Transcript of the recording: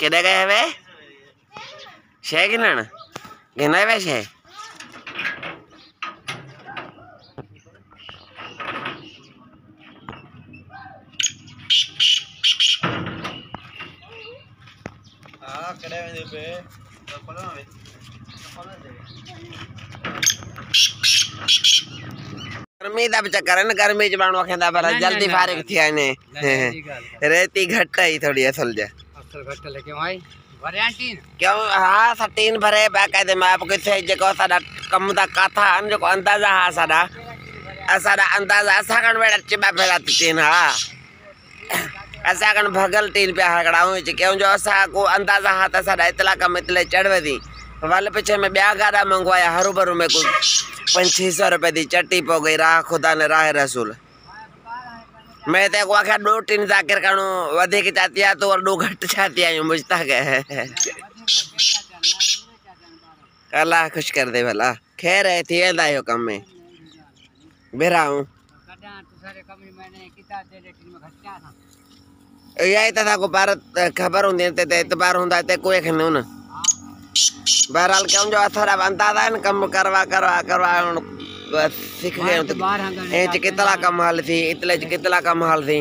किधर गए वे शे गिनन गिना वे शे कड़े में पे गर्मी दा चक्कर है ना गर्मी च माण्हू आखेंदा पर जल्दी फारिग थिया ने रेती घट ही थोड़ी असल जे असल घट ले क्यों भाई वैरांटीन क्यों हां सटीन भरे बाकायदे मैं आपको थे जो साडा कम दा काथा अन जो अंदाजा हा साडा अंदाजा असा कण बेड़ा चिबा फेरा तीन हा असा कण भगल तीन पे हकड़ाऊ क्यों जो असा को अंदाजा हा त साडा इतला कम इतले चढ़वदी वाल पीछे में ब्या गाड़ा मंगवाया हरू भरू में को 500-600 रुपए दी चट्टी पो गई राह खुदा ने राह रसूल मैं ते को आखा 2-3 जाकर काणो वधे के चातिया तो और 2 घट चातिया मुझता गए अल्लाह खुश कर दे भला खैर है थी एदा यो कम में बेरा हूं कदा सारे कम मैंने किताब दे लेकिन में घटया था यही था को भारत खबर होंदी ते एतबार होंदा ते कोई खनो न बहरहाल क्यों जो अथरा बनता था न कम करवा बस सीख गए तो ए कितना कम हाल थी इतले कितना कम हाल थी